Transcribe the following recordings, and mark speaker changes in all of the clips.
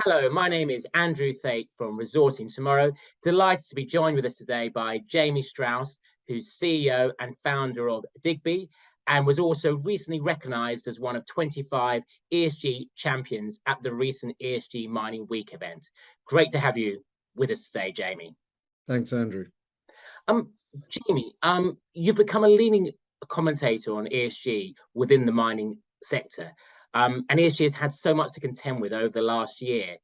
Speaker 1: Hello, my name is Andrew Thate from Resourcing Tomorrow. Delighted to be joined with us today by Jamie Strauss, who's CEO and founder of Digbee, and was also recently recognised as one of 25 ESG champions at the recent ESG Mining Week event. Great to have you with us today, Jamie.
Speaker 2: Thanks, Andrew.
Speaker 1: Um, Jamie, you've become a leading commentator on ESG within the mining sector. And ESG has had so much to contend with over the last year.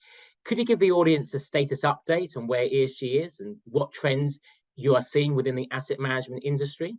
Speaker 1: Could you give the audience a status update on where ESG is and what trends you are seeing within the asset management industry?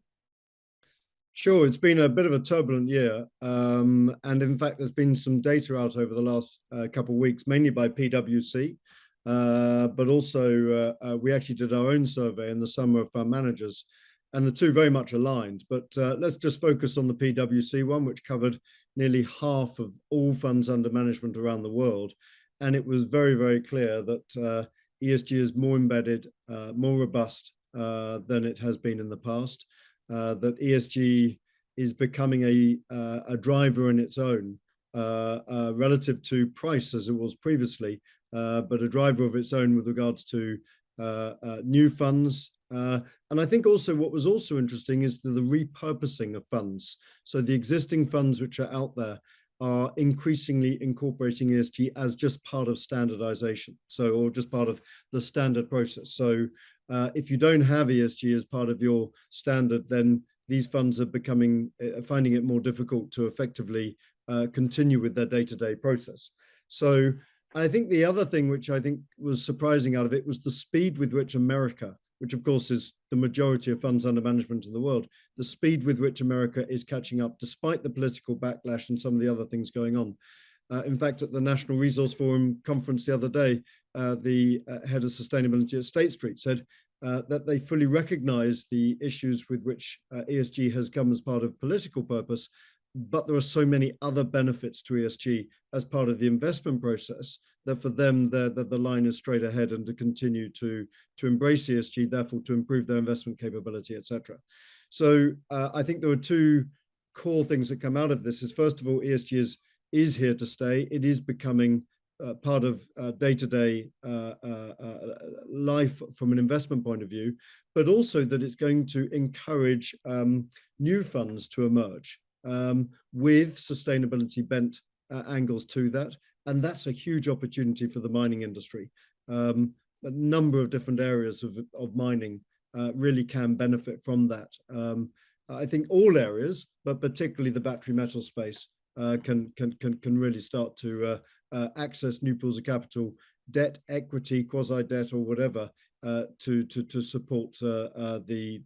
Speaker 2: Sure, it's been a bit of a turbulent year. And in fact, there's been some data out over the last couple of weeks, mainly by PwC. But also, we actually did our own survey in the summer of fund managers, and the two very much aligned. But let's just focus on the PwC one, which covered nearly half of all funds under management around the world. And it was very, very clear that ESG is more embedded, more robust than it has been in the past. That ESG is becoming a driver in its own relative to price as it was previously, but a driver of its own with regards to new funds. And I think also what was also interesting is the repurposing of funds. So the existing funds which are out there are increasingly incorporating ESG as just part of standardization, or just part of the standard process. So if you don't have ESG as part of your standard, then these funds are finding it more difficult to effectively continue with their day-to-day process. So I think the other thing which I think was surprising out of it was the speed with which America, which of course is the majority of funds under management in the world, the speed with which America is catching up despite the political backlash and some of the other things going on. In fact, at the National Resource Forum conference the other day, the head of sustainability at State Street said that they fully recognize the issues with which ESG has come as part of political purpose, but there are so many other benefits to ESG as part of the investment process that for them, the line is straight ahead and to continue to embrace ESG, therefore to improve their investment capability, etc. So I think there are two core things that come out of this. Is first of all, ESG is here to stay. It is becoming part of day-to-day life from an investment point of view, but also that it's going to encourage new funds to emerge with sustainability bent angles to that. And that's a huge opportunity for the mining industry. A number of different areas of mining really can benefit from that. I think all areas, but particularly the battery metal space, can really start to access new pools of capital, debt, equity, quasi-debt, or whatever, to support the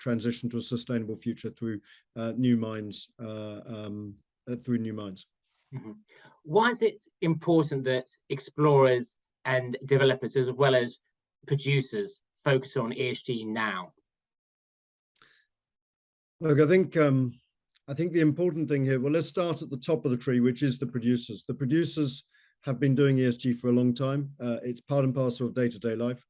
Speaker 2: transition to a sustainable future through new mines.
Speaker 1: Mm-hmm. Why is it important that explorers and developers, as well as producers, focus on ESG now?
Speaker 2: Look, I think the important thing here, well, let's start at the top of the tree, which is the producers. The producers have been doing ESG for a long time. It's part and parcel of day-to-day life.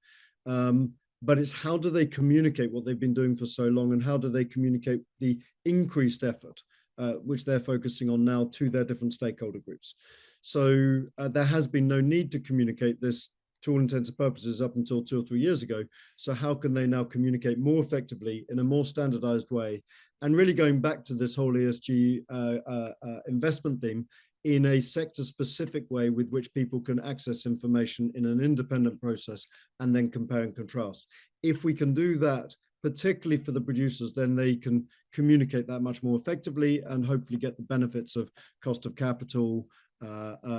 Speaker 2: But it's how do they communicate what they've been doing for so long, and how do they communicate the increased effort which they're focusing on now to their different stakeholder groups. So there has been no need to communicate this to all intents and purposes up until 2 or 3 years ago. So how can they now communicate more effectively in a more standardized way? And really going back to this whole ESG investment theme in a sector-specific way with which people can access information in an independent process and then compare and contrast. If we can do that, particularly for the producers, then they can communicate that much more effectively and hopefully get the benefits of cost of capital,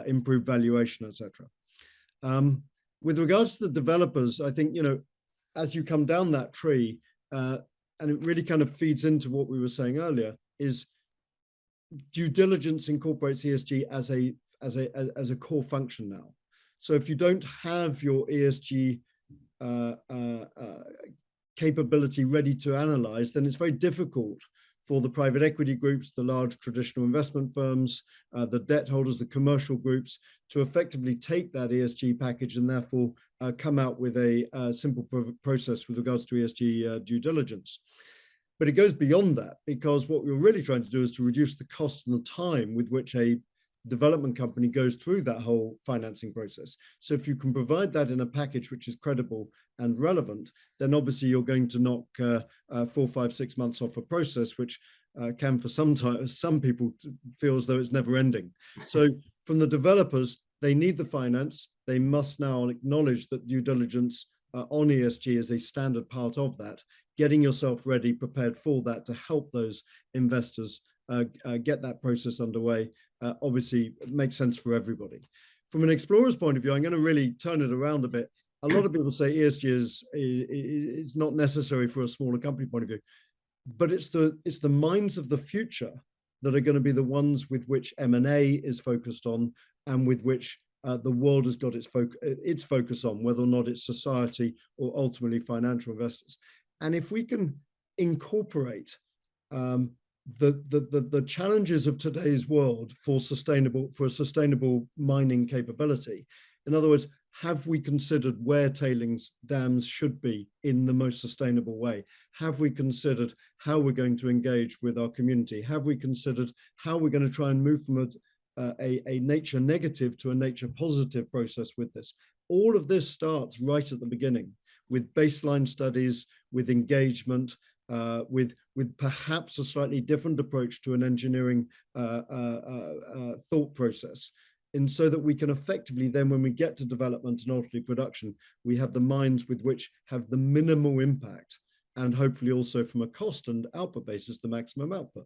Speaker 2: improved valuation, etc. With regards to the developers, I think, as you come down that tree, and it really kind of feeds into what we were saying earlier, is due diligence incorporates ESG as a core function now. So if you don't have your ESG capability ready to analyze, then it's very difficult for the private equity groups, the large traditional investment firms, the debt holders, the commercial groups, to effectively take that ESG package and therefore come out with a simple process with regards to ESG due diligence. But it goes beyond that, because what we're really trying to do is to reduce the cost and the time with which a development company goes through that whole financing process. So if you can provide that in a package which is credible and relevant, then obviously you're going to knock 4, 5, 6 months off a process, which can for some people feel as though it's never ending. So from the developers, they need the finance. They must now acknowledge that due diligence on ESG is a standard part of that, getting yourself ready, prepared for that to help those investors get that process underway. Obviously, it makes sense for everybody. From an explorer's point of view, I'm going to really turn it around a bit. A lot of people say ESG is not necessary for a smaller company point of view, but it's the minds of the future that are going to be the ones with which M&A is focused on, and with which the world has got its focus on, whether or not it's society or ultimately financial investors. And if we can incorporate the challenges of today's world for a sustainable mining capability, in other words, have we considered where tailings dams should be in the most sustainable way? Have we considered how we're going to engage with our community? Have we considered how we're going to try and move from a nature negative to a nature positive process with this? All of this starts right at the beginning with baseline studies, with engagement, with perhaps a slightly different approach to an engineering thought process. And so that we can effectively then, when we get to development and ultimately production, we have the minds with which have the minimal impact, and hopefully also from a cost and output basis, the maximum output.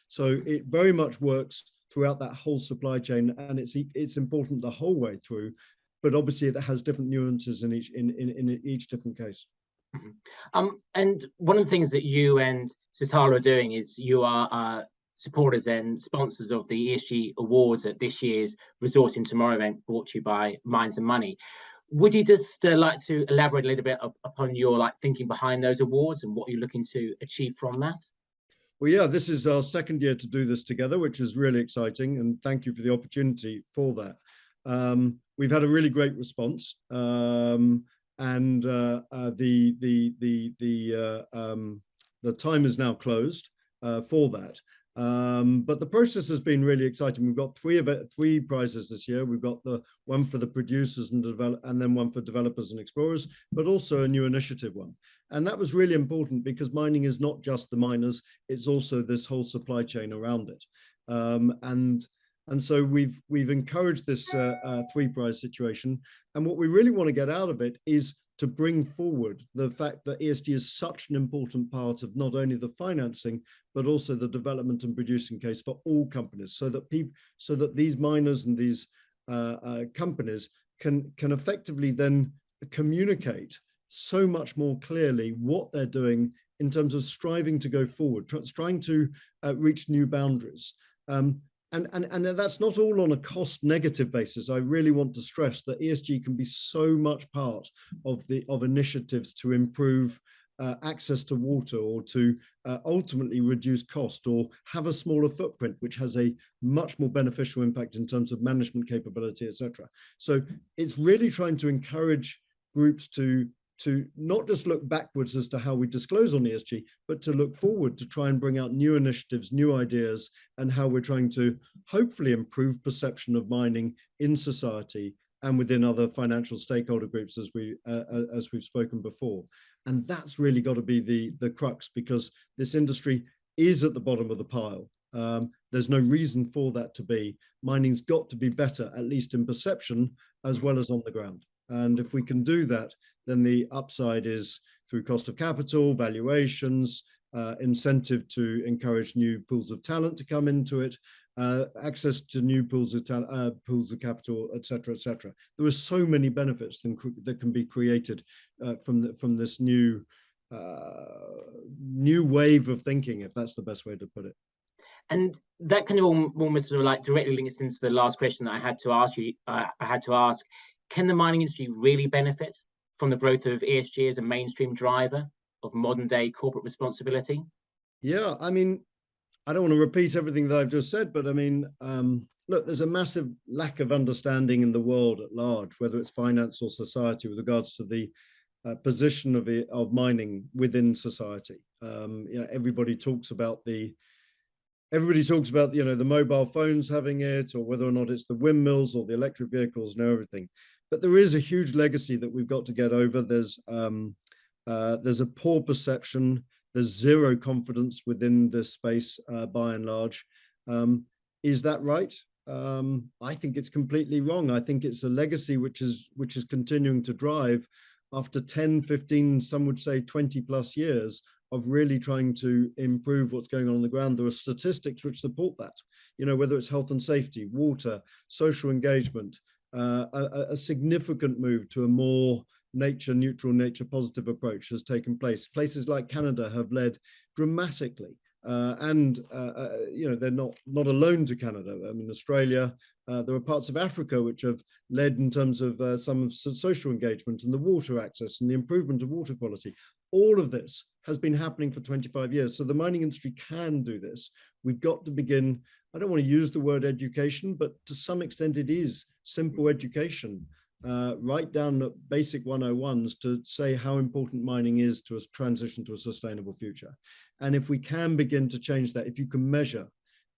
Speaker 2: So it very much works throughout that whole supply chain, and it's important the whole way through, but obviously it has different nuances in each different case.
Speaker 1: And one of the things that you and Sitala are doing is you are supporters and sponsors of the ESG Awards at this year's Resourcing Tomorrow event, brought to you by Mines and Money. Would you just like to elaborate a little bit upon your thinking behind those awards and what you're looking to achieve from that?
Speaker 2: Well, yeah, this is our second year to do this together, which is really exciting, and thank you for the opportunity for that. We've had a really great response, and the time is now closed for that. But the process has been really exciting. We've got three prizes this year. We've got the one for the producers and then one for developers and explorers, but also a new initiative one. And that was really important because mining is not just the miners, it's also this whole supply chain around it. And so we've encouraged this three prize situation. And what we really want to get out of it is to bring forward the fact that ESG is such an important part of not only the financing, but also the development and producing case for all companies, so that these miners and these companies can effectively then communicate so much more clearly what they're doing in terms of striving to go forward, trying to reach new boundaries. And that's not all on a cost negative basis. I really want to stress that ESG can be so much part of initiatives to improve access to water, or to ultimately reduce cost, or have a smaller footprint, which has a much more beneficial impact in terms of management capability, etc. So it's really trying to encourage groups to not just look backwards as to how we disclose on ESG, but to look forward to try and bring out new initiatives, new ideas, and how we're trying to hopefully improve perception of mining in society and within other financial stakeholder groups, as we've spoken before. And that's really got to be the crux, because this industry is at the bottom of the pile. There's no reason for that to be. Mining's got to be better, at least in perception, as well as on the ground. And if we can do that, then the upside is through cost of capital, valuations, incentive to encourage new pools of talent to come into it, access to new pools of capital, et cetera, et cetera. There are so many benefits that can be created from this new wave of thinking, if that's the best way to put it.
Speaker 1: And that kind of almost sort of directly links into the last question that I had to ask you. Can the mining industry really benefit from the growth of ESG as a mainstream driver of modern day corporate responsibility?
Speaker 2: Yeah, I mean, I don't want to repeat everything that I've just said, but I mean, look, there's a massive lack of understanding in the world at large, whether it's finance or society, with regards to the position of mining within society. Everybody talks about the everybody talks about, the mobile phones having it, or whether or not it's the windmills or the electric vehicles and everything. But there is a huge legacy that we've got to get over. There's a poor perception. There's zero confidence within this space, by and large. Is that right? I think it's completely wrong. I think it's a legacy which is continuing to drive after 10, 15, some would say 20 plus years of really trying to improve what's going on the ground. There are statistics which support that, whether it's health and safety, water, social engagement, a significant move to a more nature neutral, nature positive approach has taken place. Places like Canada have led dramatically. They're not alone to Canada. I mean, Australia, there are parts of Africa which have led in terms of some of social engagement and the water access and the improvement of water quality. All of this has been happening for 25 years. So the mining industry can do this. We've got to begin, I don't want to use the word education, but to some extent it is simple education. Right down the basic 101s to say how important mining is to a transition to a sustainable future. And if we can begin to change that, if you can measure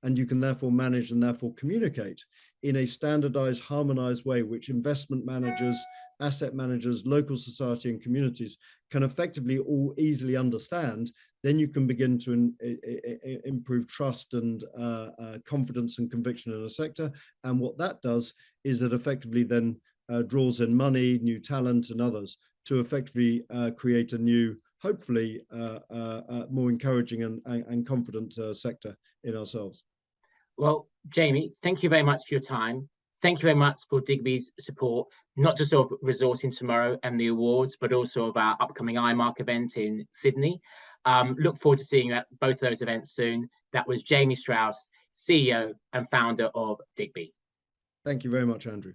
Speaker 2: and you can therefore manage and therefore communicate in a standardized, harmonized way, which investment managers, asset managers, local society and communities can effectively all easily understand, then you can begin to improve trust and confidence and conviction in a sector. And what that does is that effectively then draws in money, new talent and others to effectively create a new, hopefully more encouraging and confident sector in ourselves.
Speaker 1: Well, Jamie, thank you very much for your time. Thank you very much for Digbee's support, not just of Resourcing Tomorrow and the awards, but also of our upcoming IMARC event in Sydney. Look forward to seeing you at both those events soon. That was Jamie Strauss, CEO and founder of Digbee.
Speaker 2: Thank you very much, Andrew.